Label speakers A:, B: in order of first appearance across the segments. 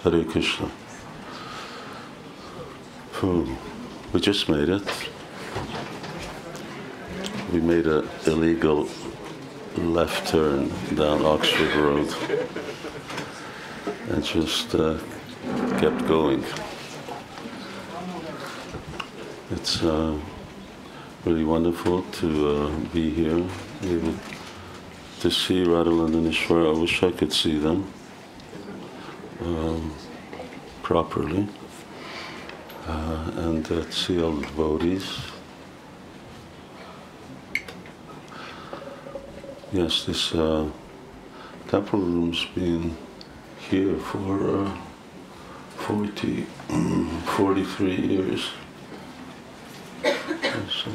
A: Hare Krishna. We just made it. We made an illegal left turn down Oxford Road and just kept going. It's really wonderful to be here, able to see Radharand and Ishwara. I wish I could see them properly, and see all the devotees. Yes, this temple room's been here for 43 years. So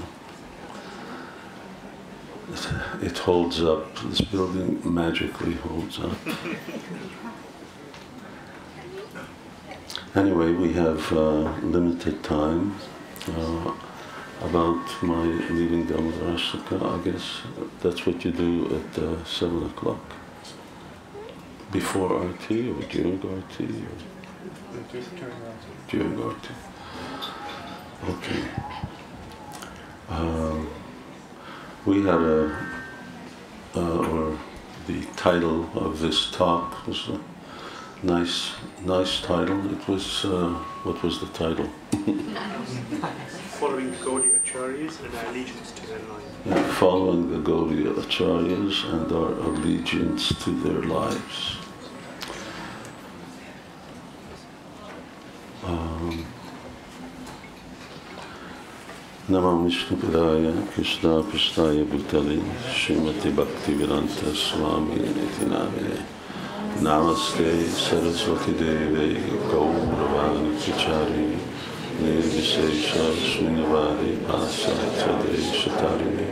A: it holds up. This building magically holds up. Anyway, we have limited time. About my leaving Damodarasaka, I guess that's what you do at 7 o'clock. Before RT or during RT? During RT. Okay. We had or the title of this talk was a nice title. It was, what was the title?
B: Following the Gaudiya Acaryas and our allegiance to their lives.
A: Yeah, following the Gaudiya Acaryas and our allegiance to their lives. Namam Vishnu Padaya Krishna Krishnaya Bhutale Srimati Bhaktivedanta Swami Niti Namine Namaste Saraswati Deve Gauravani Kichari Nirvisesha Shunyavadi Pasatade Shatarine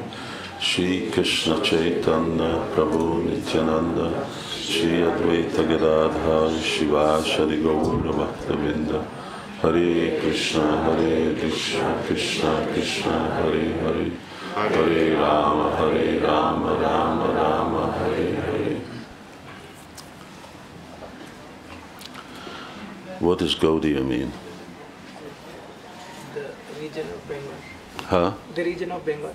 A: Shri Krishna Chaitanya Prabhu Nityananda Shri Advaita Gadadha Shiva Shari Gaura Bhaktavinda Hare Krishna Krishna Krishna Hare Hare Hare Rama Rama Rama Hare Hare. What does Gaudiya mean?
C: The region of Bengal.
A: Huh?
C: The region of Bengal.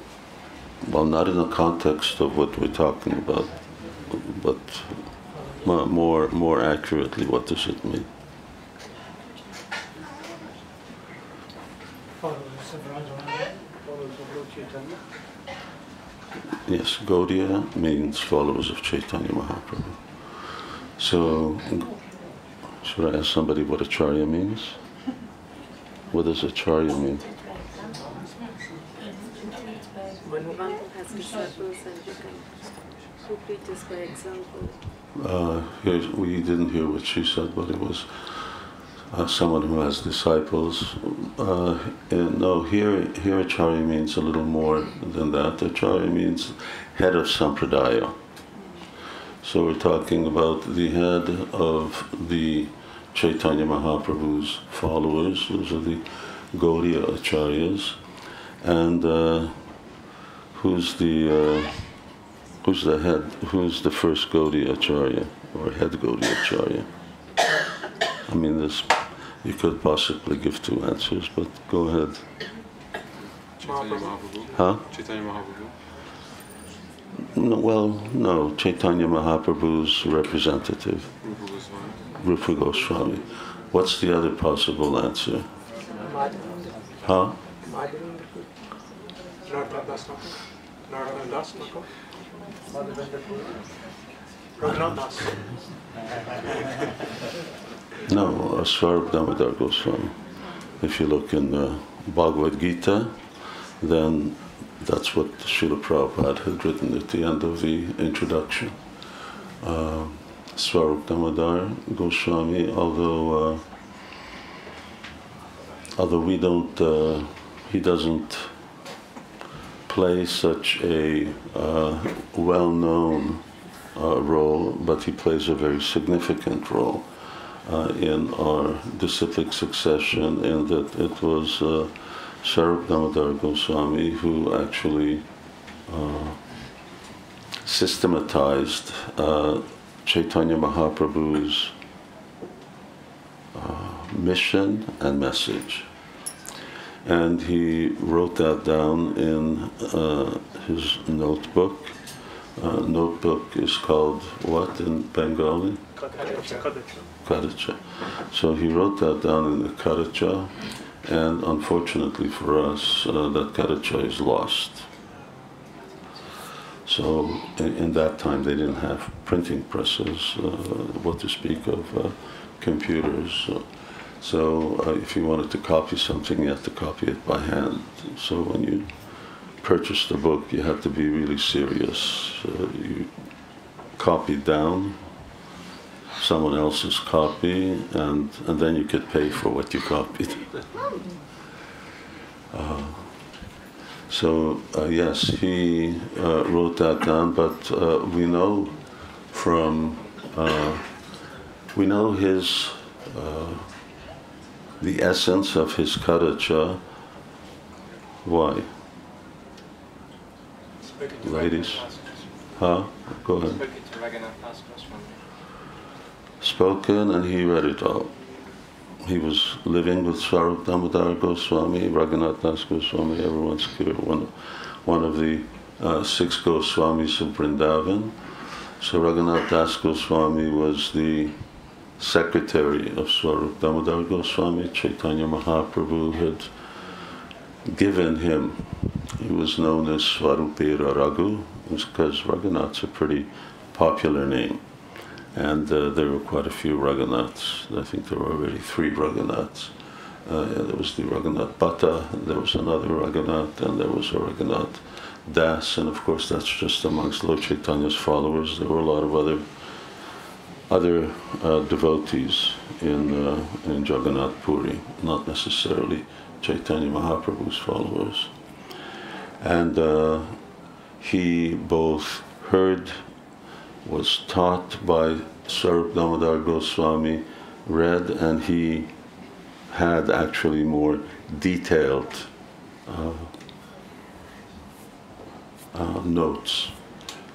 A: Well, not in the context of what we're talking about, but more accurately, what does it mean? Yes, Gaudiya means followers of Chaitanya Mahaprabhu. So, should I ask somebody what Acharya means? What does Acharya mean?
D: One who has disciples and who preaches by example.
A: We didn't hear what she said, but it was someone who has disciples. No, here Acharya means a little more than that. Acharya means head of Sampradaya. So we're talking about the head of the Chaitanya Mahaprabhu's followers. Those are the Gaudiya Acaryas. And who's the head? Who's the first Gaudiya Acharya or head Gaudiya Acharya? I mean, you could possibly give two answers, but go ahead.
B: Chaitanya Mahaprabhu.
A: Huh?
B: Chaitanya Mahaprabhu.
A: No, Chaitanya Mahaprabhu's representative.
B: Rupa Goswami.
A: Rupa Goswami. What's the other possible answer? Huh? No, Swarup Damodar Goswami. If you look in the Bhagavad Gita, then that's what Srila Prabhupada had written at the end of the introduction. Swarup Damodar Goswami, although we don't, he doesn't play such a well-known role, but he plays a very significant role in our disciplic succession, in that it was Swarup Damodar Goswami who actually systematized Chaitanya Mahaprabhu's mission and message. And he wrote that down in his notebook. Notebook is called what in Bengali? Karacha. So he wrote that down in the Karacha, and unfortunately for us, that Karacha is lost. So in that time they didn't have printing presses, what to speak of computers. So if you wanted to copy something, you had to copy it by hand. So when you purchased the book, you had to be really serious. You copied down someone else's copy, and then you could pay for what you copied. Yes, he wrote that down, but we know from, we know his, the essence of his Karacha. Why? Ladies? Huh? Go ahead. Spoken, and he read it all. He was living with Swarup Damodar Goswami, Raghunath Das Goswami, everyone's clear, one of the 6 Goswamis of Vrindavan. So Raghunath Das Goswami was the secretary of Swarup Damodar Goswami. Chaitanya Mahaprabhu had given him, he was known as Swarupera Raghu, because Raghunath's a pretty popular name. And there were quite a few Raghunaths. I think there were already 3 Raghunaths. There was the Raghunath Bhatta, there was another Raghunath, and there was a Raghunath Das, and of course that's just amongst Lord Chaitanya's followers. There were a lot of other devotees in Jagannath Puri, not necessarily Chaitanya Mahaprabhu's followers. And he both heard, was taught by Swarup Damodar Goswami, read, and he had actually more detailed notes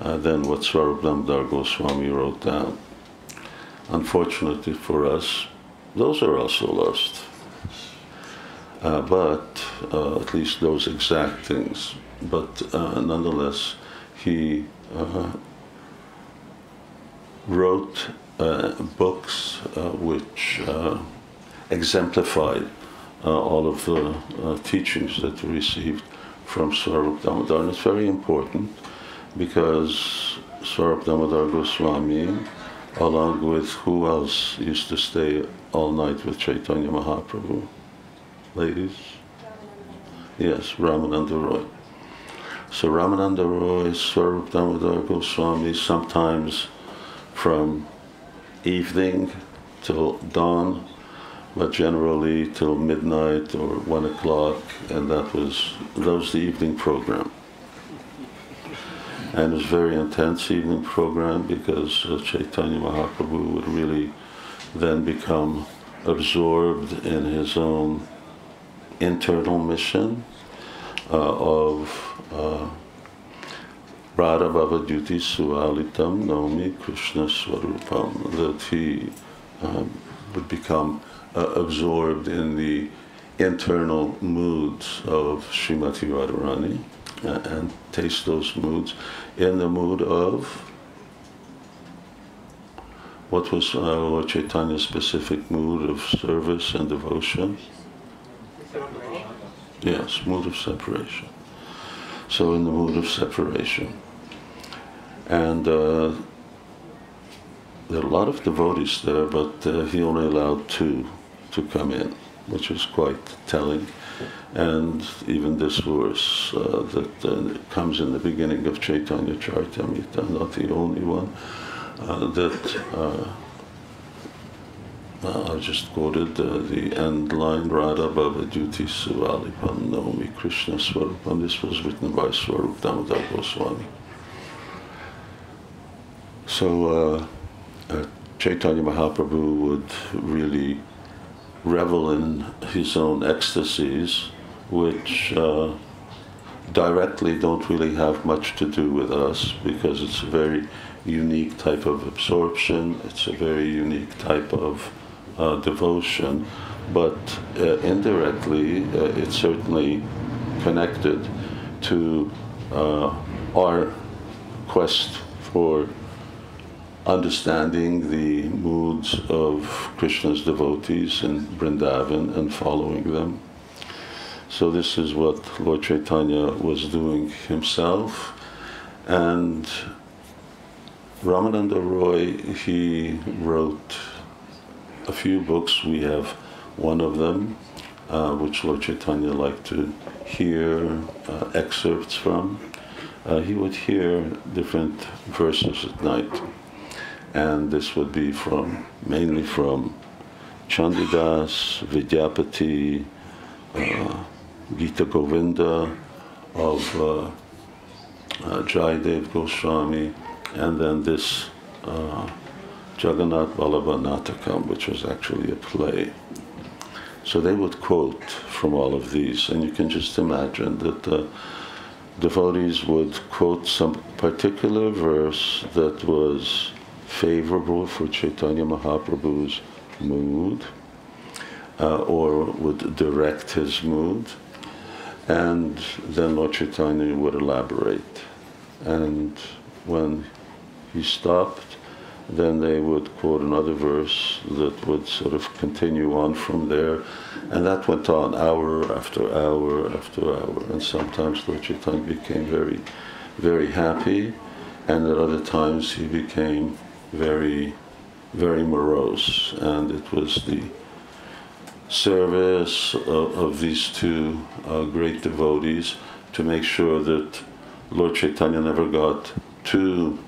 A: than what Swarup Damodar Goswami wrote down. Unfortunately for us, those are also lost. But at least those exact things. But nonetheless, he wrote books which exemplified all of the teachings that we received from Swarup Damodar. And it's very important because Swarup Damodar Goswami, along with who else used to stay all night with Chaitanya Mahaprabhu? Ladies? Yes, Ramananda Roy. So Ramananda Roy, Swarup Damodar Goswami, sometimes from evening till dawn, but generally till midnight or 1 o'clock, and that was the evening program. And it was a very intense evening program because Chaitanya Mahaprabhu would really then become absorbed in his own internal mission of Radha Bhavadyuti Sualitam Naumi Krishna Swarupam, that he would become absorbed in the internal moods of Srimati Radharani and taste those moods in the mood of, what was Lord Chaitanya's specific mood of service and devotion? Yes, mood of separation. So in the mood of separation. And there are a lot of devotees there, but he only allowed 2 to come in, which is quite telling. And even this verse that comes in the beginning of Chaitanya Charitamrita, not the only one, I just quoted the end line, Radha Bhavadyuti Suvalipam Naumi Krishna Swarupam. This was written by Swarup Damodar Goswami. So Chaitanya Mahaprabhu would really revel in his own ecstasies, which directly don't really have much to do with us, because it's a very unique type of absorption, it's a very unique type of devotion, but indirectly it's certainly connected to our quest for understanding the moods of Krishna's devotees in Vrindavan and following them. So this is what Lord Chaitanya was doing himself. And Ramananda Roy, he wrote a few books. We have one of them, which Lord Chaitanya liked to hear excerpts from. He would hear different verses at night. And this would be mainly from Chandidas, Vidyapati, Gita Govinda of Jayadev Goswami, and then this Jagannath Vallabha Natakam, which was actually a play. So they would quote from all of these, and you can just imagine that the devotees would quote some particular verse that was favorable for Chaitanya Mahaprabhu's mood, or would direct his mood, and then Lord Chaitanya would elaborate. And when he stopped, then they would quote another verse that would sort of continue on from there, and that went on hour after hour after hour. And sometimes Lord Chaitanya became very, very happy, and at other times he became very, very morose. And it was the service of these two great devotees to make sure that Lord Chaitanya never got too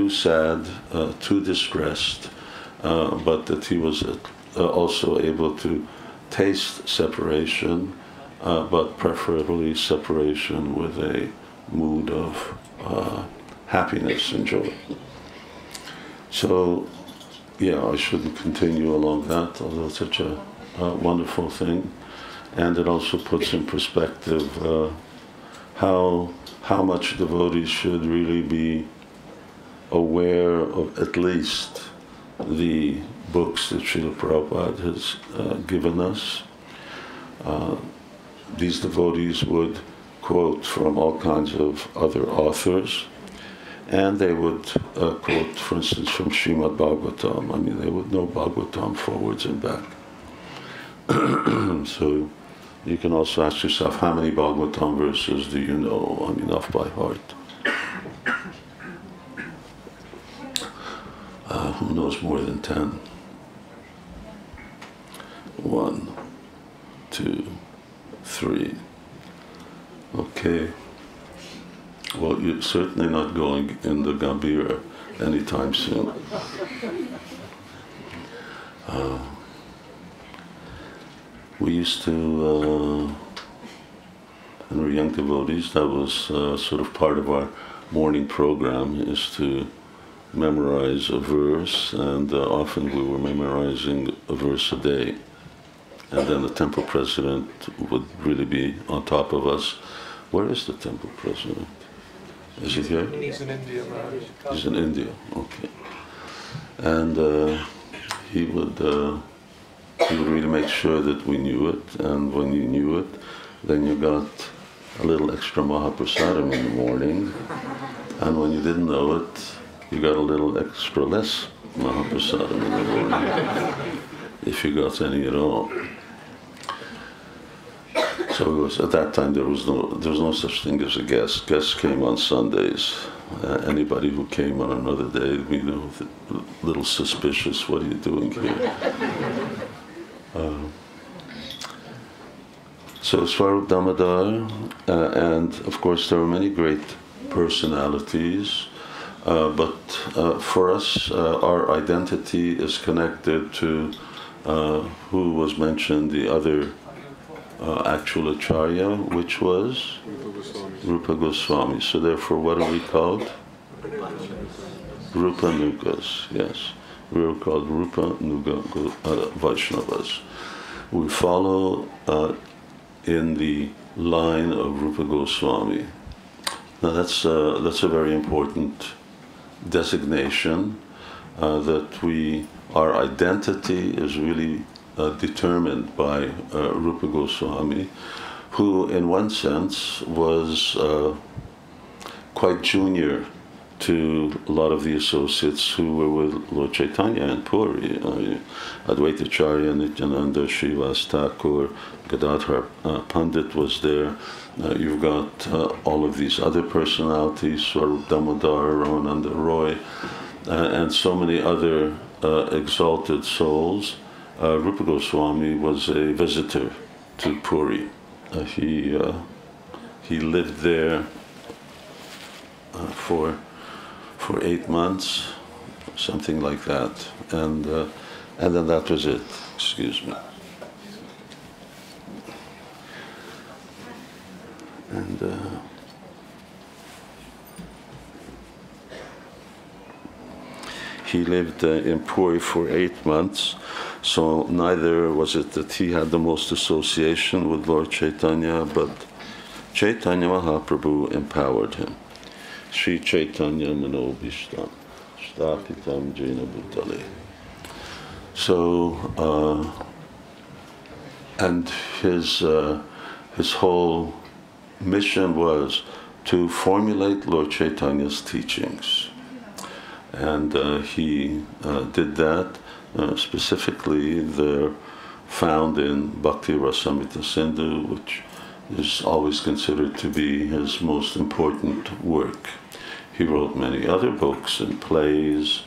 A: sad, too distressed, but that he was also able to taste separation, but preferably separation with a mood of happiness and joy. So, yeah, I shouldn't continue along that, although it's such a wonderful thing. And it also puts in perspective how much devotees should really be aware of at least the books that Srila Prabhupada has given us. These devotees would quote from all kinds of other authors, and they would quote, for instance, from Srimad Bhagavatam. I mean, they would know Bhagavatam forwards and back. So you can also ask yourself, how many Bhagavatam verses do you know? I mean, off by heart. Who knows more than 10? 1, 2, 3. Okay. Well, you're certainly not going in the Gambhira anytime soon. We used to, when we were young devotees, that was sort of part of our morning program, is to memorize a verse, and often we were memorizing a verse a day. And then the temple president would really be on top of us. Where is the temple president? Is he here?
B: He's in India, Maharaj.
A: He's in India, okay. And he would really make sure that we knew it, and when you knew it, then you got a little extra Mahaprasadam in the morning, and when you didn't know it, you got a little extra less Mahaprasadam in the morning, if you got any at all. So it was, at that time there was no such thing as a guest. Guests came on Sundays. Anybody who came on another day, you know, a little suspicious. What are you doing here? So Swarup Damodar, and of course there are many great personalities, but for us, our identity is connected to who was mentioned, the other actual Acharya, which was Rupa Goswami. So therefore, what are we called? Rupa Nugas, yes. We are called Rupa Nuga Vaishnavas. We follow in the line of Rupa Goswami. Now that's a very important designation, that our identity is really determined by Rupa Goswami, who in one sense was quite junior to a lot of the associates who were with Lord Chaitanya and Puri. Advaita Acharya, Nityananda, Srivas Thakur, Gadadhar Pandit was there. You've got all of these other personalities, Swarup Damodar, Ramananda Roy, and so many other exalted souls. Rupa Goswami was a visitor to Puri. He lived there for 8 months, something like that, and then that was it. Excuse me. And he lived in Puri for 8 months, so neither was it that he had the most association with Lord Chaitanya, but Chaitanya Mahaprabhu empowered him. Sri Chaitanya Manobhishtam Stapitam Jena Bhutale. So, and his whole mission was to formulate Lord Chaitanya's teachings. And he did that. Specifically, they're found in Bhakti Rasamrita Sindhu, which is always considered to be his most important work. He wrote many other books and plays,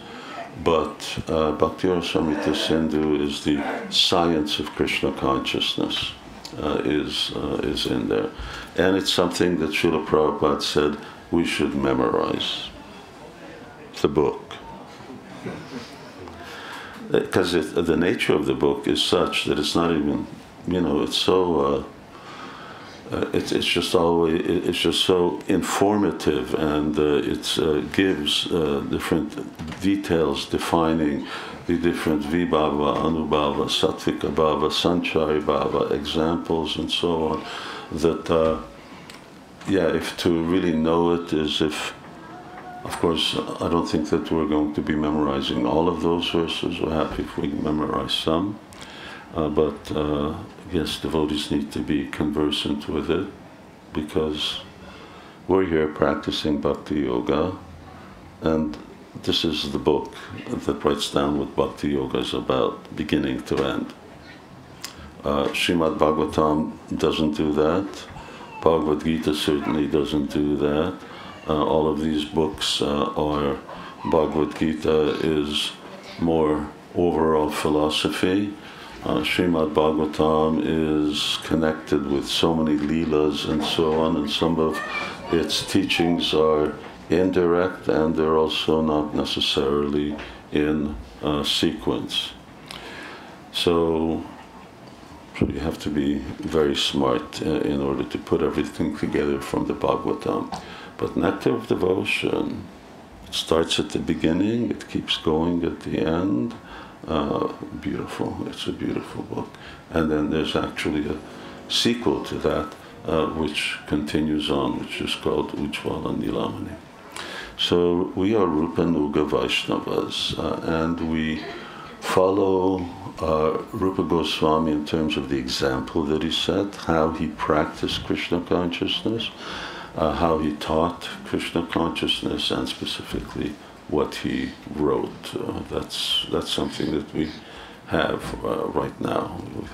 A: but Bhakti Rasamrita Sindhu is the science of Krishna consciousness, is in there. And it's something that Srila Prabhupada said we should memorize, the book. Because the nature of the book is such that it's not even, it's so, it's just so informative, and it gives different details defining the different vibhava, anubhava, sattvika bhava, sanchari bhava, examples, and so on. That, if to really know it is if. Of course, I don't think that we're going to be memorizing all of those verses. We're happy if we memorize some. But yes, devotees need to be conversant with it, because we're here practicing Bhakti Yoga, and this is the book that writes down what Bhakti Yoga is about, beginning to end. Srimad Bhagavatam doesn't do that. Bhagavad Gita certainly doesn't do that. All of these books are, Bhagavad Gita is more overall philosophy. Srimad Bhagavatam is connected with so many leelas and so on, and some of its teachings are indirect, and they're also not necessarily in sequence. So you have to be very smart in order to put everything together from the Bhagavatam. But Nectar of Devotion, it starts at the beginning, it keeps going at the end. Beautiful, it's a beautiful book. And then there's actually a sequel to that, which continues on, which is called Ujjvala Nilamani. So we are Rupa Nuga Vaishnavas, and we follow Rupa Goswami in terms of the example that he set, how he practiced Krishna consciousness, how he taught Krishna consciousness, and specifically what he wrote. That's something that we have right now. We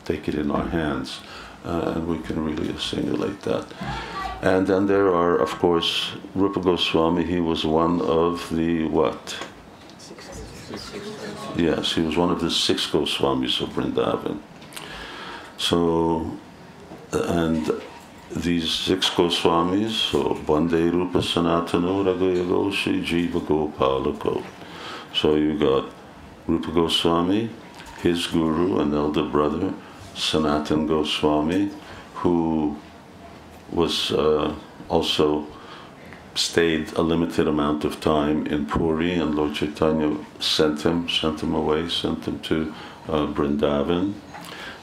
A: take it in our hands, and we can really assimilate that. And then there are, of course, Rupa Goswami. He was one of the what? Yes, he was one of the 6 Goswamis of Vrindavan. So, and these 6 Goswamis, so Bande Rupa Sanatano Ragaya Goshi Jiva Gopalako. So you got Rupa Goswami, his guru and elder brother, Sanatan Goswami, who was also stayed a limited amount of time in Puri, and Lord Chaitanya sent him away, sent him to Vrindavan.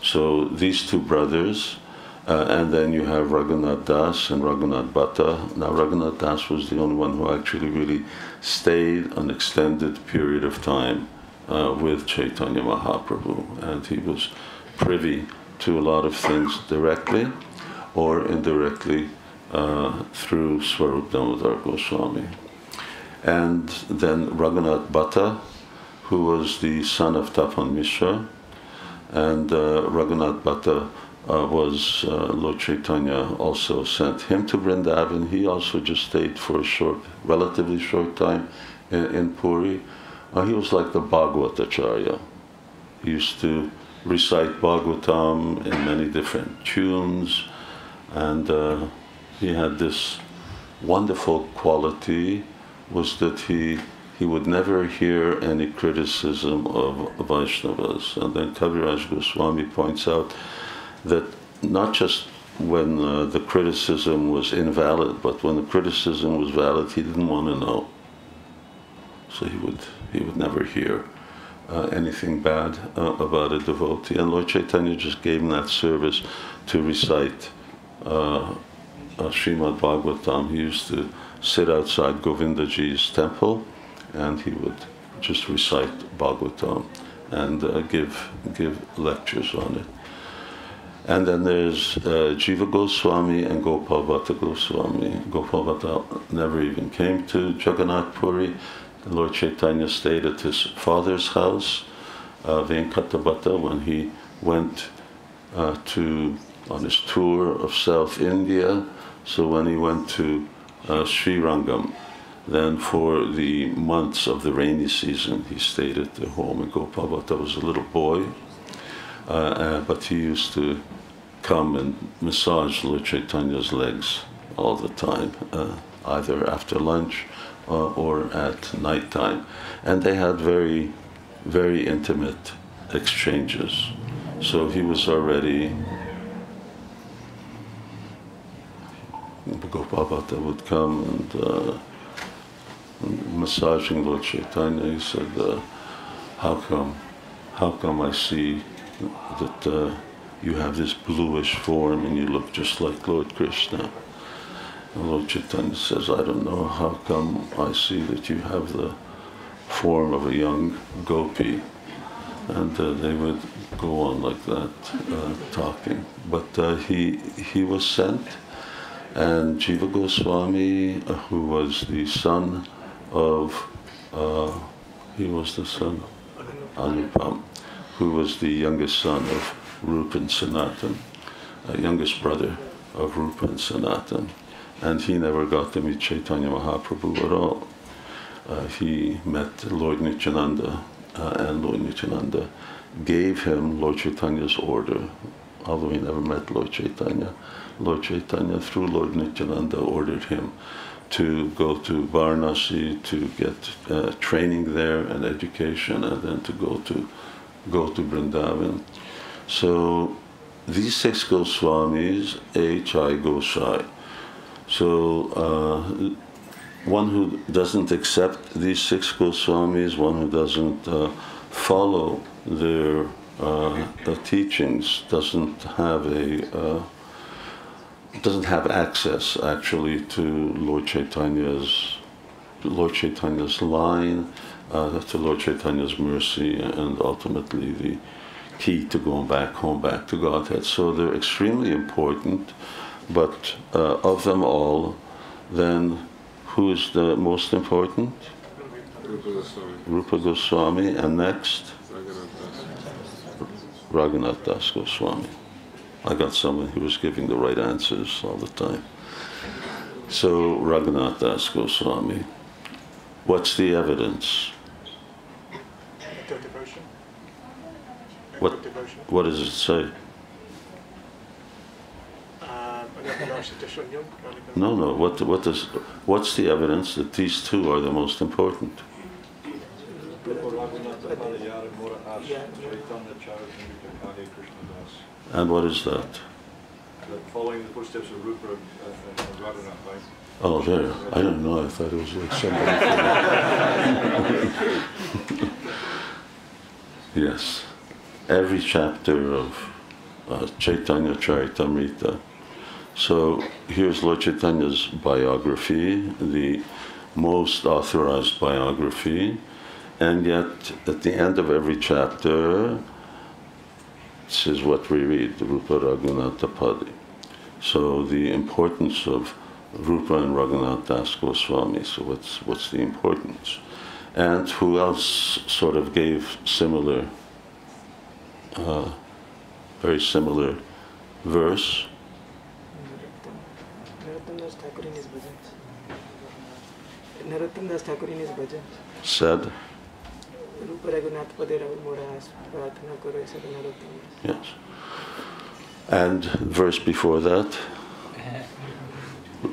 A: So these 2 brothers, and then you have Raghunath Das and Raghunath Bhatta. Now Raghunath Das was the only one who actually really stayed an extended period of time with Chaitanya Mahaprabhu, and he was privy to a lot of things directly or indirectly through Swarup Damodar Goswami. And then Raghunath Bhatta, who was the son of Tapan Mishra, and Raghunath Bhatta was Lord Chaitanya also sent him to Vrindavan. He also just stayed for a short, relatively short time in Puri. He was like the Bhagavatacharya. He used to recite Bhagavatam in many different tunes, and he had this wonderful quality, was that he would never hear any criticism of Vaishnavas. And then Kaviraj Goswami points out that not just when the criticism was invalid, but when the criticism was valid, he didn't want to know. So he would never hear anything bad about a devotee. And Lord Chaitanya just gave him that service to recite Srimad Bhagavatam. He used to sit outside Govindaji's temple, and he would just recite Bhagavatam and give lectures on it. And then there's Jiva Goswami and Gopal Bhatta Goswami. Gopal Bhatta never even came to Jagannath Puri. Lord Chaitanya stayed at his father's house, Venkata Bhatta, when he went on his tour of South India. So when he went to Sri Rangam, then for the months of the rainy season, he stayed at the home. And Gopal Bhatta was a little boy, but he used to come and massage Lord Chaitanya's legs all the time, either after lunch or at night time. And they had very, very intimate exchanges. So he was already, Gopal Bhatta would come and massaging Lord Chaitanya. He said, how come I see that you have this bluish form and you look just like Lord Krishna? And Lord Chaitanya says, I don't know, how come I see that you have the form of a young gopi? And they would go on like that, talking. But he was sent, and Jiva Goswami, who was the son of, Anupam, who was the youngest son of Rupa and Sanatan, youngest brother of Rupa and Sanatan. And he never got to meet Chaitanya Mahaprabhu at all. He met Lord Nityananda, and Lord Nityananda gave him Lord Chaitanya's order, although he never met Lord Chaitanya. Lord Chaitanya, through Lord Nityananda, ordered him to go to Varanasi to get training there and education, and then to go to Vrindavan. So these 6 Goswamis, H.I. Gosai. So one who doesn't accept these 6 Goswamis, one who doesn't follow their teachings, doesn't have access actually to Lord Chaitanya's line, to Lord Chaitanya's mercy, and ultimately the key to going back home, back to Godhead. So they're extremely important, but of them all, then who is the most important? Rupa Goswami, and next? Raghunath Das Goswami. I got someone who was giving the right answers all the time. So Raghunath Das Goswami. What's the evidence?
B: Devotion.
A: What does it say? No. What's the evidence that these 2 are the most important? And what is that?
E: Following the footsteps of Rupa and Radha.
A: Oh, there. I don't know. I thought it was like somebody. Yes. Every chapter of Chaitanya Charitamrita. So here's Lord Chaitanya's biography, the most authorized biography, And yet, at the end of every chapter, this is what we read, Rupa Raghunatha Padi. So the importance of Rupa and Raghunath Das Goswami. So what's the importance? And who else sort of gave similar, very similar verse?
C: Narottam Das Thakur in his bhajan
A: Said?
C: Rupa Raghunath Pade Rahul Moras Prarthana Karo Aisa Narottam Das.
A: Yes. And verse before that,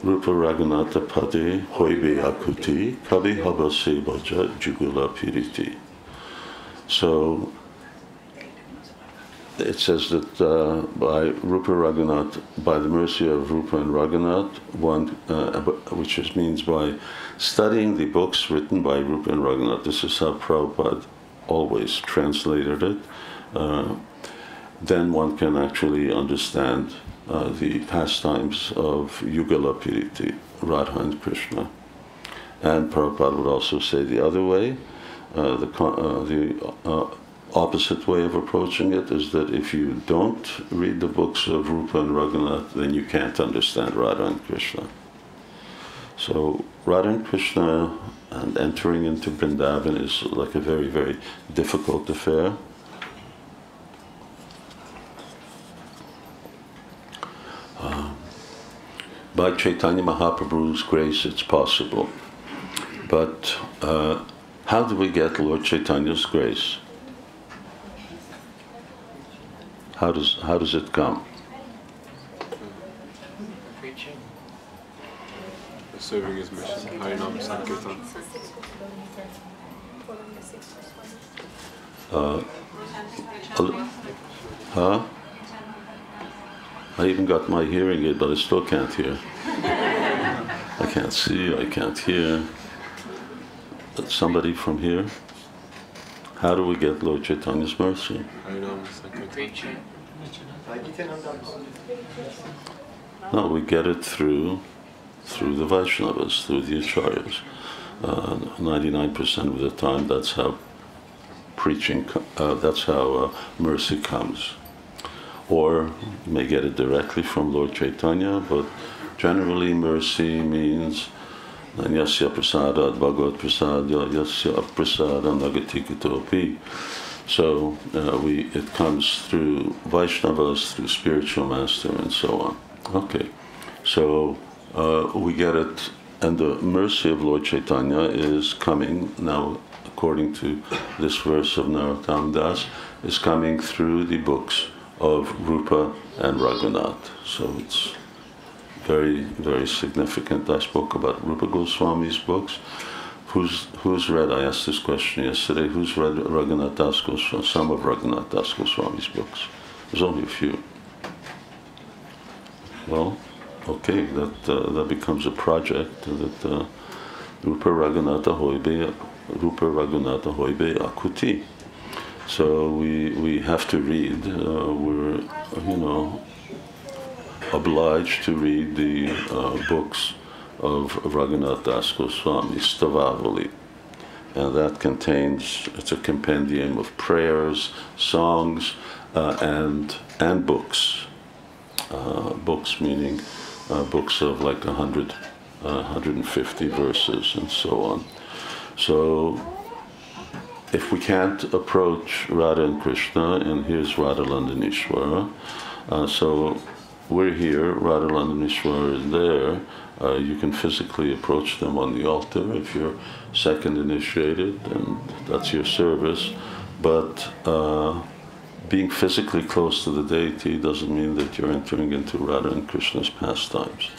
A: Rupa Raghunatha Pade Hoibe Akuti Kabi Habase Bhaja Jugula Piriti. So it says that by Rupa Raghunath, by the mercy of Rupa and Raghunath, which means by studying the books written by Rupa and Raghunath. This is how Prabhupada always translated it. Then one can actually understand the pastimes of Yugala Piriti, Radha and Krishna. And Prabhupada would also say the other way, the opposite way of approaching it is that if you don't read the books of Rupa and Raghunath, then you can't understand Radha and Krishna. So Radha and Krishna and entering into Vrindavan is like a very, very difficult affair. By Chaitanya Mahaprabhu's grace, it's possible. But how do we get Lord Chaitanya's grace? How does it come?
C: Preaching.
B: Serving his mission, Harinam Sankirtan.
A: Huh? I even got my hearing aid, but I still can't hear. I can't see, I can't hear. But somebody from here? How do we get Lord Chaitanya's mercy?
B: Harinam Sankirtan.
C: Preaching.
A: No, we get it through the Vaishnavas, through the Acaryas. 99% of the time, that's how preaching, that's how mercy comes. Or you may get it directly from Lord Chaitanya, but generally mercy means Yasya prasada bhagavad prasada yasya prasada nagatikitopi. So it comes through Vaishnavas, through spiritual master, and so on. Okay, so we get it, and the mercy of Lord Chaitanya is coming now, according to this verse of Narottam Das, is coming through the books of Rupa and Raghunath. So it's very, very significant. I spoke about Rupa Goswami's books. Who's read, I asked this question yesterday, who's read Raghunath Das Goswami, some of Raghunath Das Goswami's books? There's only a few. Well, okay, that becomes a project, that Rupa Raghunatha Hoibe Akuti. So we have to read, we're, obliged to read the books of Raghunath Das Goswami, Stavavali. And that contains, it's a compendium of prayers, songs, and books. Books meaning books of like 100, 150 verses and so on. So if we can't approach Radha and Krishna, and here's Radha Landanishwara, so we're here, Radha Landanishwara is there, you can physically approach them on the altar if you're second initiated, and that's your service. But being physically close to the deity doesn't mean that you're entering into Radha and Krishna's pastimes.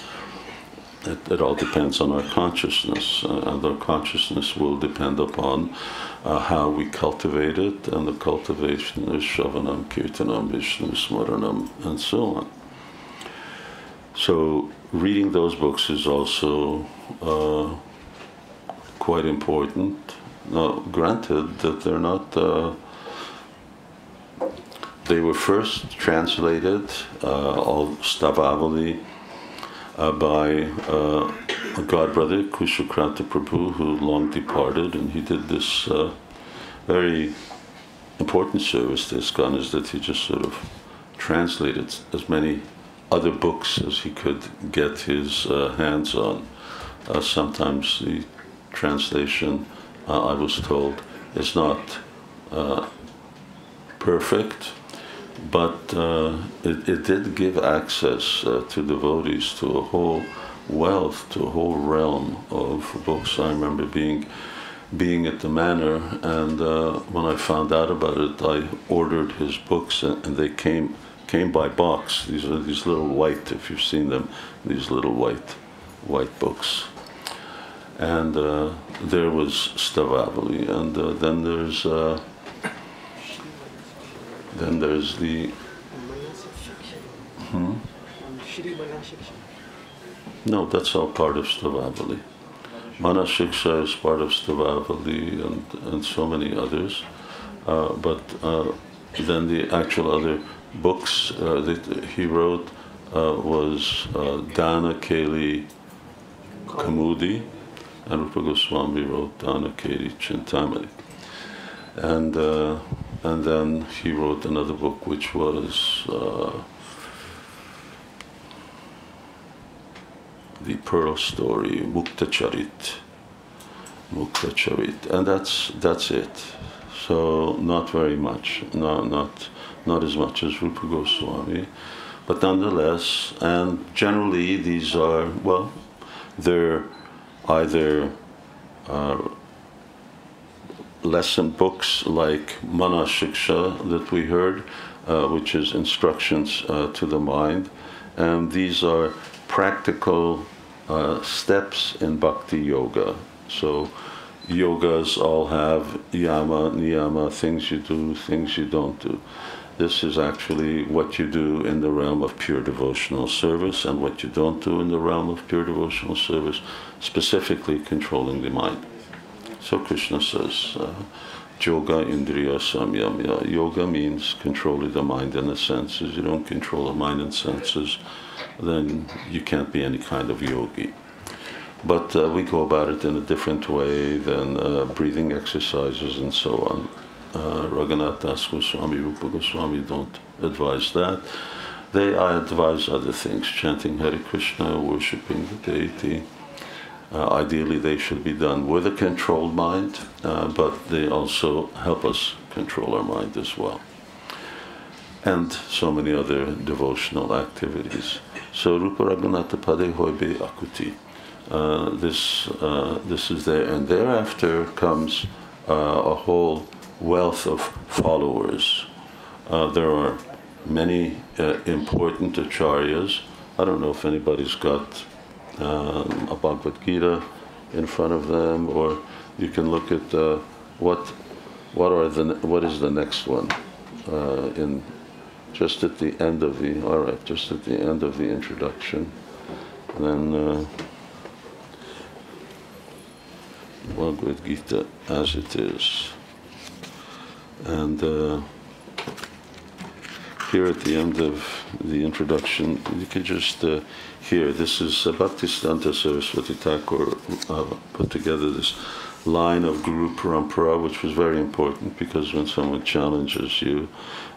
A: It all depends on our consciousness, and our consciousness will depend upon how we cultivate it, and the cultivation is Shravanam, Kirtanam, Vishnu Smaranam, and so on. So reading those books is also quite important. Now, granted that they're not, they were first translated, all Stavavali, by a godbrother, Kushukrata Prabhu, who long departed, and he did this very important service to ISKCON is that he just sort of translated as many other books as he could get his hands on. Sometimes the translation, I was told, is not perfect, but it did give access to devotees to a whole wealth, to a whole realm of books. I remember being at the manor, and when I found out about it, I ordered his books, and they came by box. These are these little white, if you've seen them, these little white books. And there was Stavavali, and then there's the no, that's all part of Stavavali. Manashiksha is part of Stavavali and so many others, but then the actual other books that he wrote was Dana Keli Kamudi, and Rupa Goswami wrote Dana Keli Chintamani. And then he wrote another book which was the Pearl Story, Mukta Charit, and that's it. So not very much, not as much as Rupa Goswami, but nonetheless. And generally, these are they're either lesson books like Manashiksha that we heard, which is instructions to the mind, and these are practical steps in bhakti yoga. So yogas all have yama, niyama, things you do, things you don't do. This is actually what you do in the realm of pure devotional service and what you don't do in the realm of pure devotional service, specifically controlling the mind. So Krishna says, Yoga Indriya Samyamya. Yoga means controlling the mind and the senses. You don't control the mind and senses, then you can't be any kind of yogi. But we go about it in a different way than breathing exercises and so on. Raghunath Das Goswami, Rupa Goswami don't advise that. I advise other things, chanting Hare Krishna, worshipping the deity. Ideally, they should be done with a controlled mind, but they also help us control our mind as well. And so many other devotional activities. So Rupa Raghunatha Pade Hoibe Akuti. This is there, and thereafter comes a whole wealth of followers. There are many important acaryas. I don't know if anybody's got a Bhagavad Gita in front of them, or you can look at what is the next one in just at the end of the introduction. And then Bhagavad Gita as it is. And here at the end of the introduction, you can just hear, this is Bhaktisiddhanta Saraswati Thakur put together this line of Guru Parampara, which was very important, because when someone challenges you,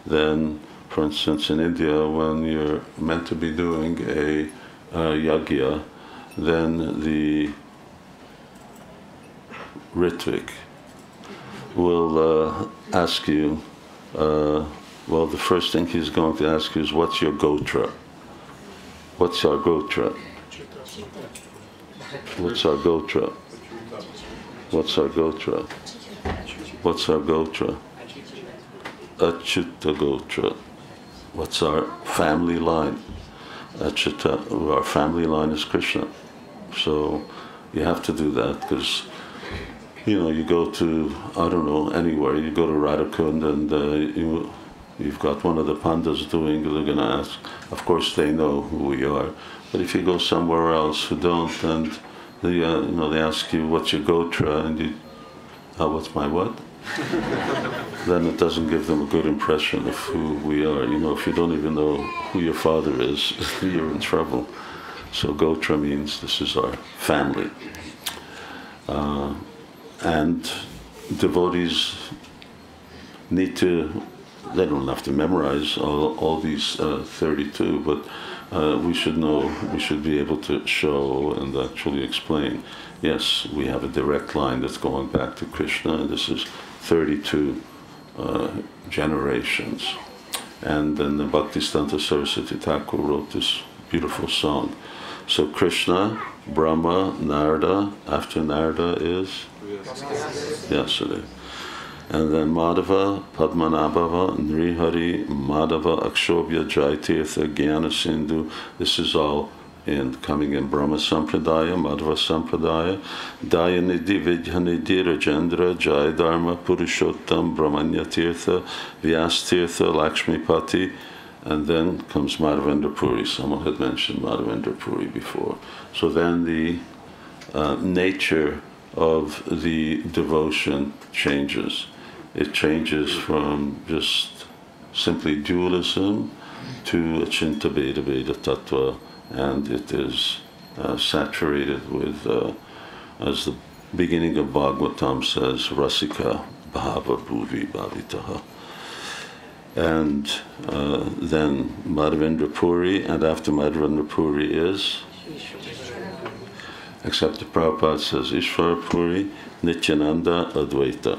A: then, for instance, in India, when you're meant to be doing a yagya, then the Ritvik will ask you, well, the first thing he's going to ask you is, what's your gotra? What's our gotra? What's our gotra? What's our gotra? What's our gotra? Achyuta gotra. What's our family line? Achyuta, our family line is Krishna. So you have to do that, because you go to, I don't know, anywhere, you go to Radhakund and you've got one of the pandas doing, they're going to ask, of course they know who we are, but if you go somewhere else who don't, and they ask you, what's your gotra, and you, what's my what? Then it doesn't give them a good impression of who we are. If you don't even know who your father is, you're in trouble. So gotra means this is our family. And devotees need to, they don't have to memorize all these 32, but we should know, we should be able to show and actually explain, yes, we have a direct line that's going back to Krishna, and this is 32 generations. And then the Bhaktisiddhanta Saraswati Thakur wrote this beautiful song. So Krishna, Brahma, Narada, after Narada is? Yasudeva. And then Madhava, Padmanabhava, Nrihari, Madhava, Akshobhya, Jaitirtha, Jnana Sindhu. This is all coming in Brahma Sampradaya, Madhava Sampradaya, Dayanidhi, Vidyanidhi, Rajendra, Jayadharma, Purushottam, Brahmanya Tirtha, Vyas Tirtha, Lakshmipati, and then comes Madhavendra Puri. Someone had mentioned Madhavendra Puri before. So then the nature of the devotion changes. It changes from just simply dualism to Achinta Veda Veda Tattva, and it is saturated with, as the beginning of Bhagavatam says, Rasika Bhava Bhuvi Bhavitaha. And then Madhavendra Puri, and after Madhavendra Puri is, except the Prabhupada says Ishvara Puri, Nityananda, Advaita.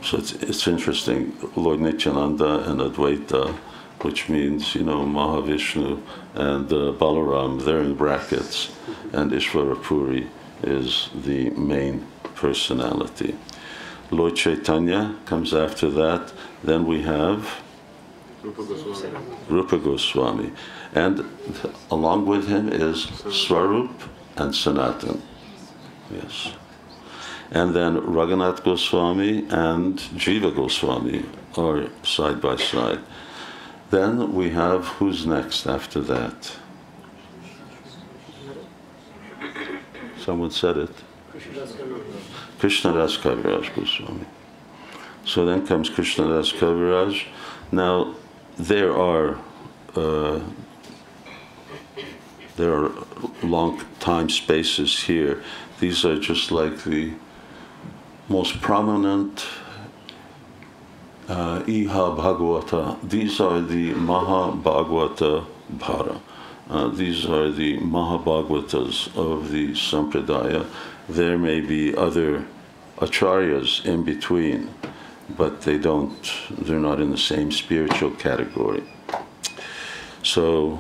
A: So it's interesting, Lord Nityananda and Advaita, which means, you know, Mahavishnu and Balaram, they're in brackets, and Ishvara Puri is the main personality. Lord Chaitanya comes after that. Then we have Rupa Goswami. And along with him is Swarup and Sanatan. Yes. And then Raghunath Goswami and Jiva Goswami are side by side. Then we have, who's next after that? Someone said it. Krishnadas Kaviraj Goswami. So then comes Krishnadas Kaviraj. Now, there are long time spaces here. These are just like the most prominent Iha Bhagavata. These are the Maha Bhagavata Bhara. These are the Maha Bhagavatas of the Sampradaya. There may be other Acaryas in between, but they're not in the same spiritual category. So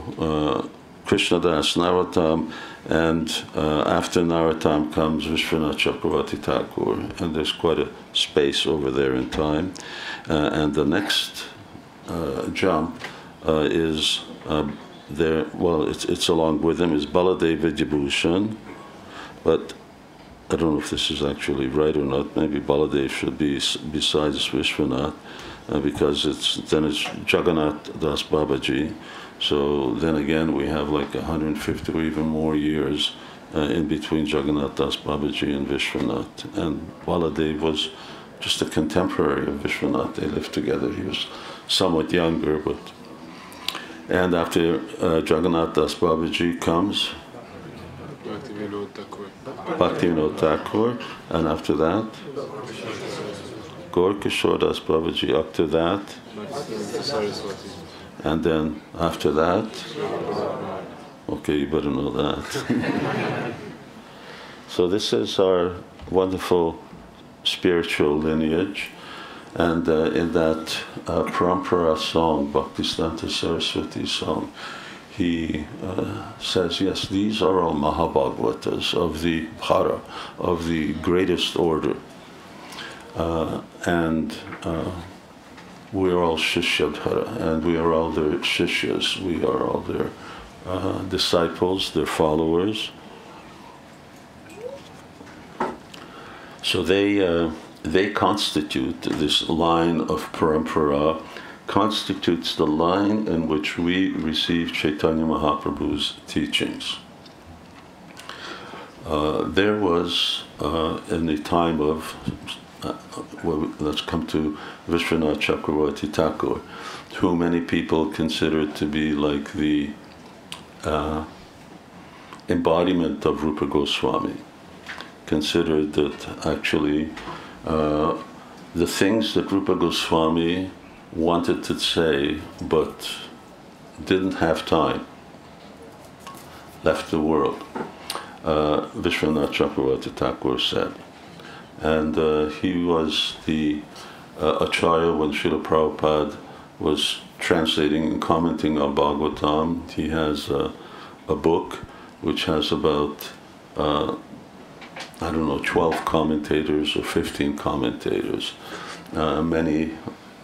A: Krishnadas Narottam, and after Narottam comes Vishwanath Chakravarti Thakur, and there's quite a space over there in time. And the next jump is there, well, it's along with him, is Baladev Vidyabhushan, but I don't know if this is actually right or not. Maybe Baladev should be besides Vishwanath, because it's Jagannath Das Babaji. So then again, we have like 150 or even more years in between Jagannath Das Babaji and Vishwanath. And Baladev was just a contemporary of Vishwanath. They lived together. He was somewhat younger, but... And after Jagannath Das Babaji comes Bhaktivinoda Thakur, and after that Gaur Kishore Das Babaji, after that, and then after that, okay, you better know that. So this is our wonderful spiritual lineage, and in that Parampara song, Bhaktisiddhanta Saraswati song, he says, yes, these are all Mahabhagavatas of the Bhara, of the greatest order. And we are all Shishyadhara, and we are all their Shishyas, we are all their disciples, their followers. So they constitute, this line of Parampara constitutes the line in which we receive Chaitanya Mahaprabhu's teachings. There was, in the time of, well, let's come to Vishwanath Chakravarti Thakur, who many people consider to be like the embodiment of Rupa Goswami. Considered that actually the things that Rupa Goswami wanted to say but didn't have time, left the world, Vishwanath Chakravarti Thakur said. And he was the Acharya when Srila Prabhupada was translating and commenting on Bhagavatam. He has a book which has about, 12 commentators or 15 commentators, many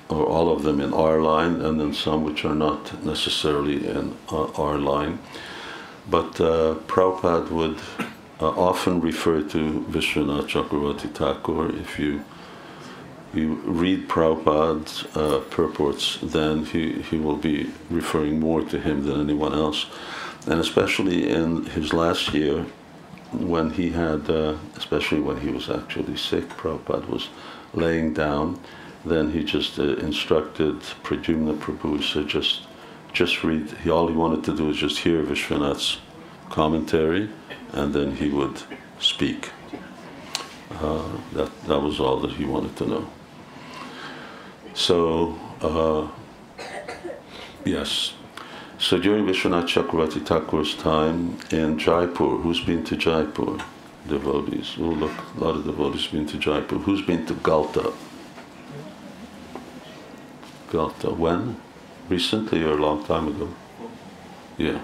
A: or all of them in our line, and then some which are not necessarily in our line. But Prabhupada would often refer to Vishwanath Chakravarti Thakur. If you read Prabhupada's purports, then he will be referring more to him than anyone else. And especially in his last year, when he had, especially when he was actually sick, Prabhupada was laying down, then he just instructed Pradyumna Prabhu, said just read, all he wanted to do was just hear Vishwanath's commentary, and then he would speak. That was all that he wanted to know. So, yes. So during Vishwanath Chakravarti Thakur's time in Jaipur, who's been to Jaipur? Devotees. Oh look, a lot of devotees have been to Jaipur. Who's been to Galta? Galta. When? Recently or a long time ago? Yeah.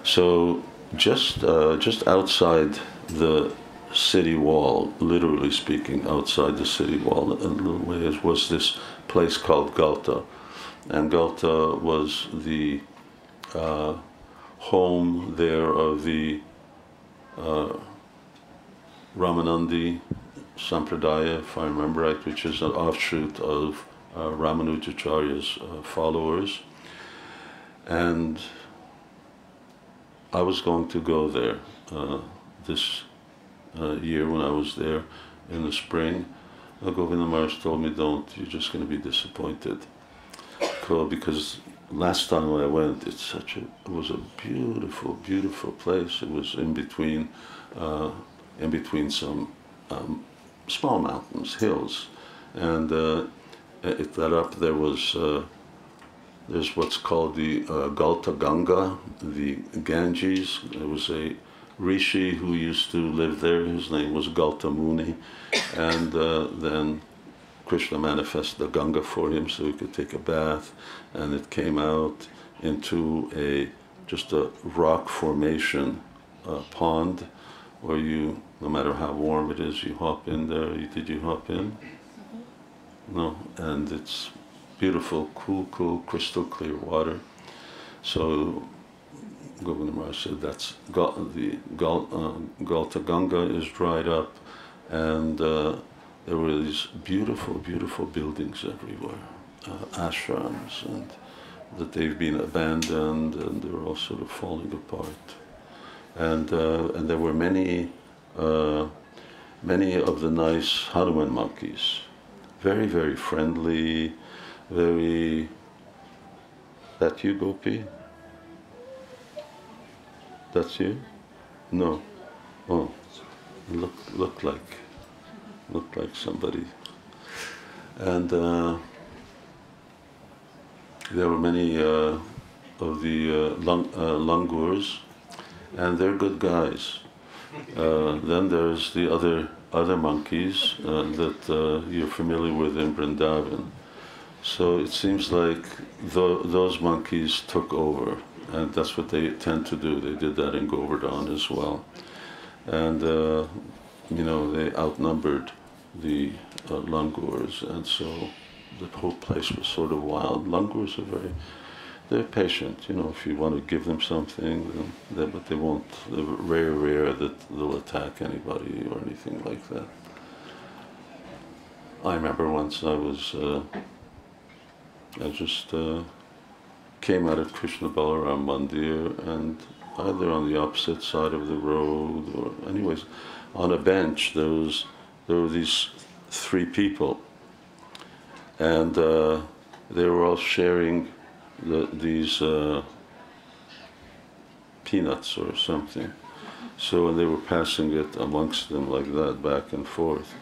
A: So just outside the city wall, literally speaking, outside the city wall, a little ways, was this place called Galta. And Galta was the home there of the Ramanandi Sampradaya, if I remember right, which is an offshoot of Ramanujacharya's followers. And I was going to go there this year when I was there in the spring. Govinda Maharaj told me, don't, you're just going to be disappointed. Because last time when I went, it was a beautiful, beautiful place. It was in between some small mountains, hills, and it led up. There's what's called the Galta Ganga, the Ganges. There was a rishi who used to live there. His name was Galta Muni, and then Krishna manifested the Ganga for him so he could take a bath, and it came out into just a rock formation pond where you, no matter how warm it is, you hop in there. Did you hop in? No, and it's beautiful, cool, crystal clear water. So Govinda Maharaj said that's the Galta Ganga is dried up, and there were these beautiful, beautiful buildings everywhere, ashrams, and that they've been abandoned and they're all sort of falling apart. And there were many of the nice Hanuman monkeys, very, very friendly, very. That you, Gopi? That's you? No. Oh, looked like somebody. And there were many of the langurs, and they're good guys. Then there's the other monkeys that you're familiar with in Vrindavan. So it seems like those monkeys took over, and that's what they tend to do. They did that in Govardhan as well. And they outnumbered the langurs, and so the whole place was sort of wild. Langurs are they're patient, if you want to give them something, but they won't, they're rare that they'll attack anybody or anything like that. I remember once I just came out of Krishna Balaram Mandir, and either on the opposite side of the road, or anyways, on a bench, there were these three people, and they were all sharing these peanuts or something. So when they were passing it amongst them like that, back and forth,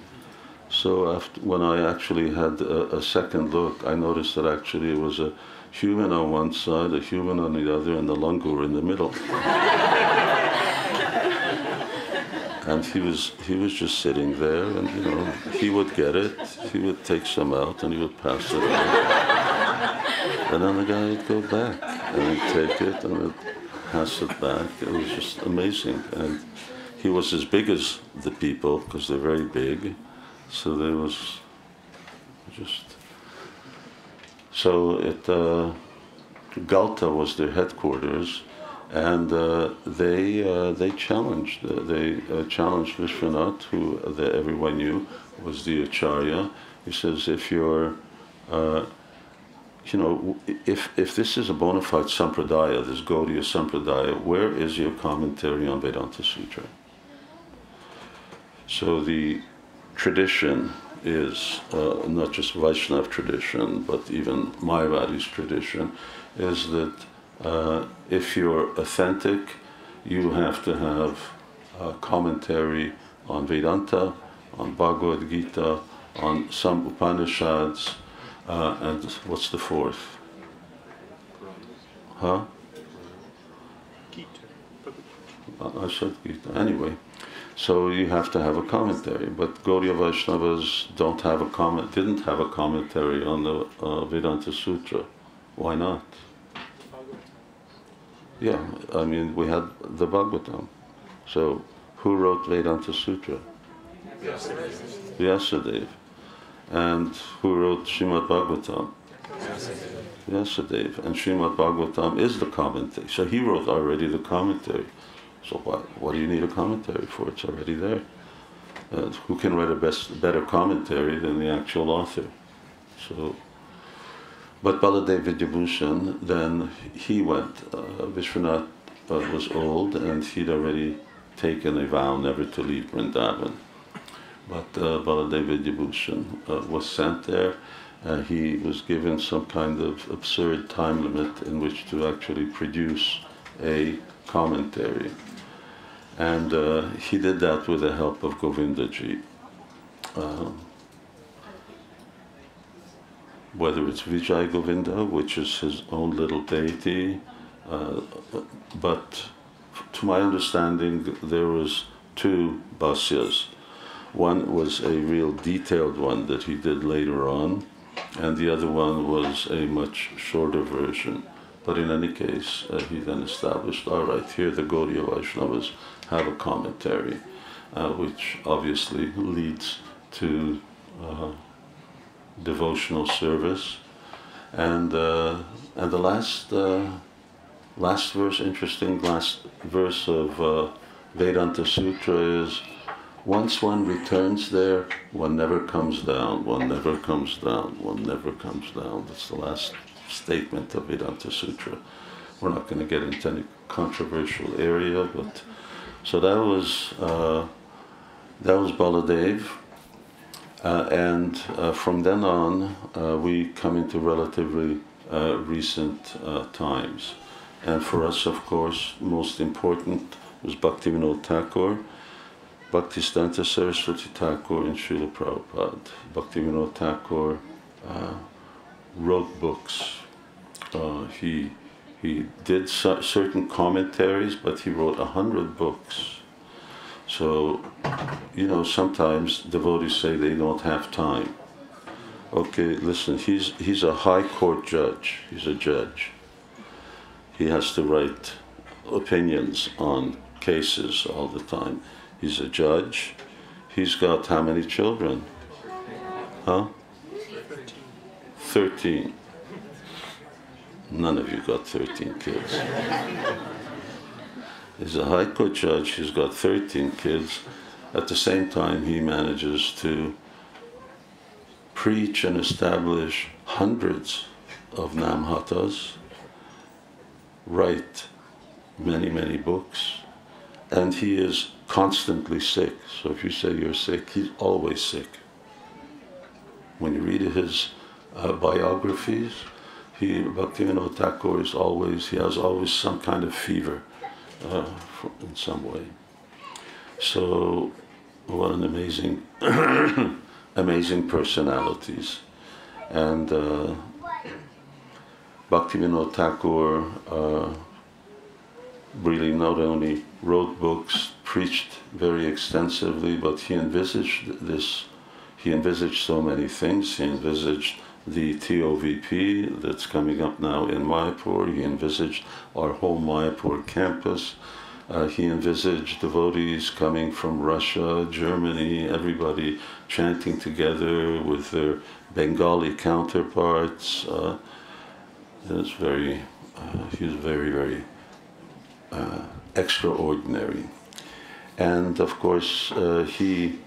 A: So after, when I actually had a second look, I noticed that actually it was a human on one side, a human on the other, and the langur in the middle. And he was just sitting there, and you know, he would get it, he would take some out, and he would pass it on. And then the guy would go back, and he'd take it, and would pass it back. It was just amazing. And he was as big as the people, because they're very big. So there was just... So Galta was their headquarters, and they challenged Vishwanath, who everyone knew was the Acharya. He says, if you're, you know, if this is a bona fide sampradaya, this Gaudiya sampradaya, where is your commentary on Vedanta Sutra? So the tradition is, not just Vaishnava tradition, but even Mayavadi's tradition, is that if you're authentic, you have to have a commentary on Vedanta, on Bhagavad Gita, on some Upanishads, and what's the fourth? Huh? I said Gita. Anyway, so you have to have a commentary, but Gaudiya Vaishnavas didn't have a commentary on the Vedanta Sutra. Why not? Yeah, I mean, we had the Bhagavatam. So, who wrote Vedanta Sutra? Vyasadeva. And who wrote Srimad Bhagavatam? Vyasadeva. And Srimad Bhagavatam is the commentary. So he wrote already the commentary. So what do you need a commentary for? It's already there. Who can write a better commentary than the actual author? So. But Baladev Vidyabhushan, then he went. Vishwanath was old, and he'd already taken a vow never to leave Vrindavan. But Baladev Vidyabhushan was sent there. He was given some kind of absurd time limit in which to actually produce a commentary. And he did that with the help of Govindaji. Whether it's Vijay Govinda, which is his own little deity, but to my understanding there was two bhasyas. One was a real detailed one that he did later on, and the other one was a much shorter version. But in any case, he then established, all right, here the Gaudiya Vaishnavas have a commentary, which obviously leads to devotional service, and the last verse, interesting last verse of Vedanta Sutra is, once one returns there, one never comes down, one never comes down, one never comes down. That's the last statement of Vedanta Sutra. We're not going to get into any controversial area, but so that was Baladev. And from then on, we come into relatively recent times. And for us, of course, most important was Bhaktivinoda Thakur, Bhaktisiddhanta Saraswati Thakur, and Srila Prabhupada. Bhaktivinoda Thakur wrote books. He did certain commentaries, but he wrote 100 books. So, you know, sometimes devotees say they don't have time. Okay, listen, he's a high court judge. He's a judge. He has to write opinions on cases all the time. He's a judge. He's got how many children? Huh? 13. None of you got 13 kids. He's a high court judge, he's got 13 kids. At the same time, he manages to preach and establish hundreds of namhatas, write many, many books, and he is constantly sick. So if you say you're sick, he's always sick. When you read his biographies, Bhaktivinoda Thakur he has always some kind of fever. In some way. So, what an amazing amazing personalities. And Bhaktivinoda Thakur really not only wrote books, preached very extensively, but he envisaged this. He envisaged so many things. He envisaged the TOVP that's coming up now in Mayapur. He envisaged our whole Mayapur campus. He envisaged devotees coming from Russia, Germany, everybody chanting together with their Bengali counterparts. He was very, very extraordinary. And of course, he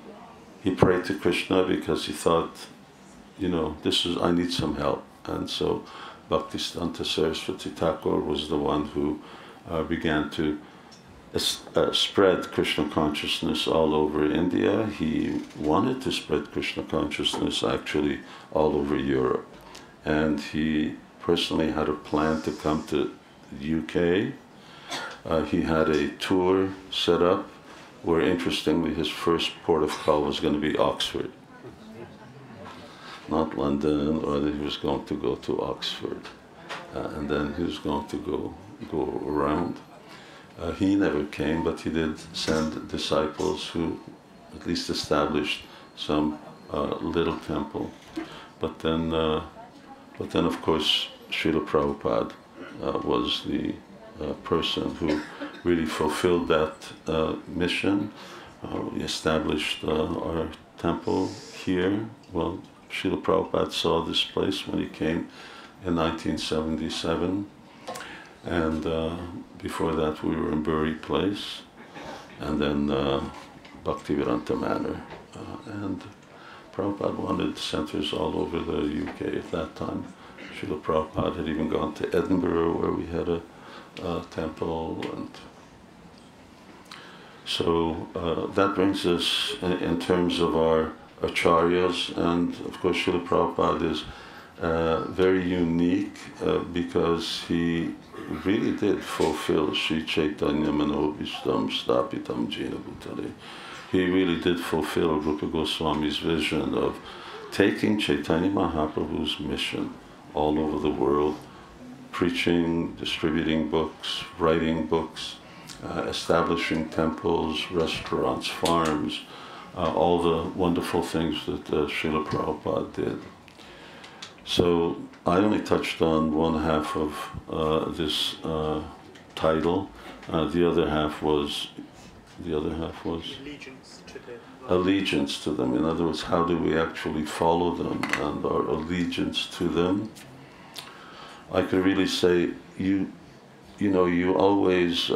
A: prayed to Krishna because he thought, I need some help. And so Bhaktisiddhanta Saraswati Thakur was the one who began to spread Krishna consciousness all over India. He wanted to spread Krishna consciousness actually all over Europe. And he personally had a plan to come to the UK. He had a tour set up where, interestingly, his first port of call was going to be Oxford. Not London, or that he was going to go to Oxford. And then he was going to go around. He never came, but he did send disciples who at least established some little temple. But then, of course, Srila Prabhupada was the person who really fulfilled that mission. We established our temple here. Well, Srila Prabhupada saw this place when he came in 1977. And before that we were in Bury Place, and then Bhaktivedanta Manor. And Prabhupada wanted centers all over the UK at that time. Srila Prabhupada had even gone to Edinburgh, where we had a temple. And so that brings us in terms of our Acaryas. And of course Srila Prabhupada is very unique because he really did fulfill Sri Chaitanya Manobhishtam Stapitam Jena Bhutale. He really did fulfill Rupa Goswami's vision of taking Chaitanya Mahaprabhu's mission all over the world, preaching, distributing books, writing books, establishing temples, restaurants, farms, all the wonderful things that Srila Prabhupada did. So I only touched on one half of this title. The other half was allegiance to them. In other words, how do we actually follow them and our allegiance to them? I could really say you always,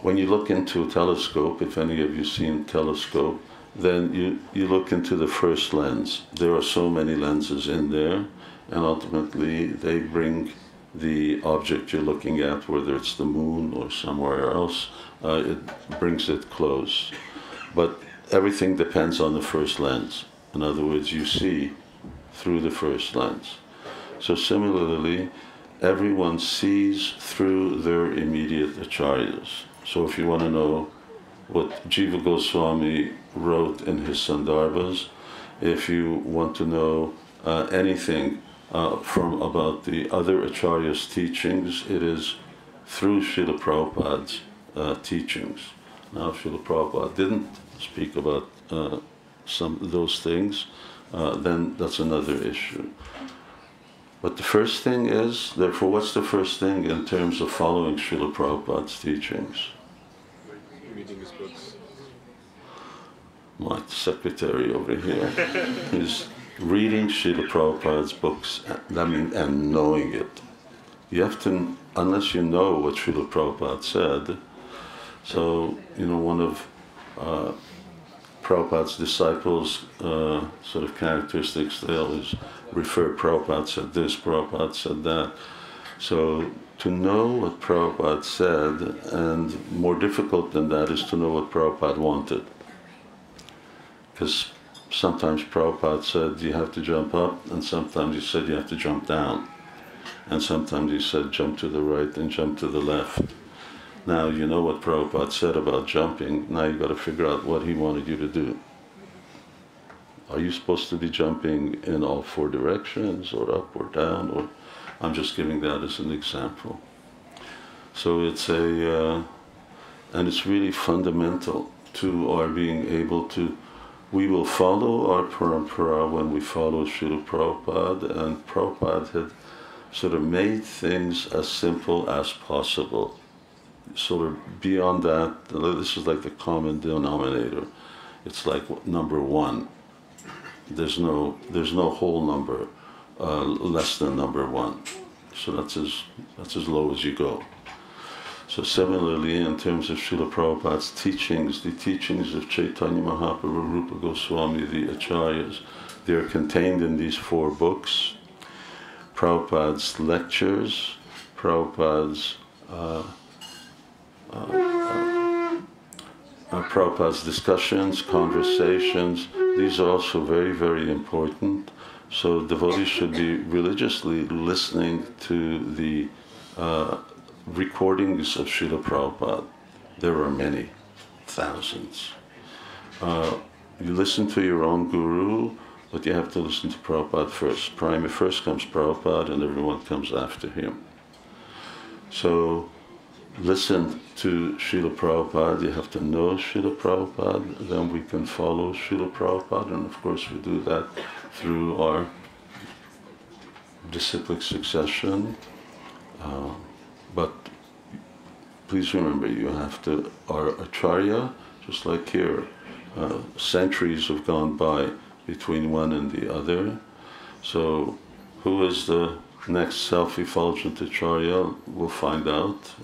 A: when you look into a telescope, if any of you seen telescope, then you look into the first lens. There are so many lenses in there, and ultimately they bring the object you're looking at, whether it's the moon or somewhere else, it brings it close. But everything depends on the first lens. In other words, you see through the first lens. So similarly, everyone sees through their immediate acharyas. So if you want to know what Jiva Goswami wrote in his Sandarbhas, if you want to know anything from about the other Acharyas' teachings, it is through Srila Prabhupada's teachings. Now, if Srila Prabhupada didn't speak about some of those things, then that's another issue. But the first thing is, therefore, what's the first thing in terms of following Srila Prabhupada's teachings?
B: Reading his books.
A: My secretary over here is reading Srila Prabhupada's books, and knowing it. You have to, unless you know what Srila Prabhupada said. So, one of Prabhupada's disciples' sort of characteristics, they always refer, Prabhupada said this, Prabhupada said that. So to know what Prabhupada said, and more difficult than that is to know what Prabhupada wanted. Because sometimes Prabhupada said you have to jump up, and sometimes he said you have to jump down. And sometimes he said jump to the right and jump to the left. Now you know what Prabhupada said about jumping, now you've got to figure out what he wanted you to do. Are you supposed to be jumping in all four directions, or up or down? Or I'm just giving that as an example. So it's and it's really fundamental to our being able to. We will follow our parampara when we follow Srila Prabhupada, and Prabhupada had sort of made things as simple as possible. Sort of beyond that, this is like the common denominator. It's like number one. There's no whole number less than number one. So that's as low as you go. So similarly, in terms of Srila Prabhupada's teachings, the teachings of Chaitanya Mahaprabhu, Rupa Goswami, the Acaryas, they are contained in these 4 books. Prabhupada's lectures, Prabhupada's Prabhupada's discussions, conversations, these are also very, very important. So devotees should be religiously listening to the recordings of Srila Prabhupada. There are many, thousands. You listen to your own guru, but you have to listen to Prabhupada first. First comes Prabhupada, and everyone comes after him. So listen to Srila Prabhupada, you have to know Srila Prabhupada, then we can follow Srila Prabhupada, and of course we do that through our disciplic succession. But please remember, you have to, our Acharya, just like here, centuries have gone by between one and the other. So who is the next self-effulgent Acharya? We'll find out,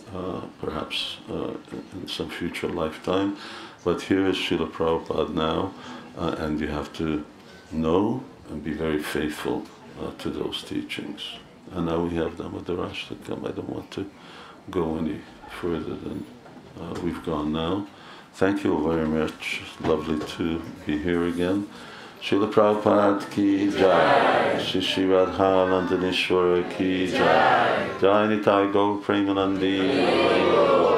A: perhaps in some future lifetime. But here is Srila Prabhupada now, and you have to know and be very faithful to those teachings. And now we have Damodar Ashtakam. I don't want to go any further than we've gone now. Thank you very much. Lovely to be here again. Srila Prabhupada ki jai. Shri Shri Radha Nandaneshwara ki jai. Jai Nitai Gaur Premanandi.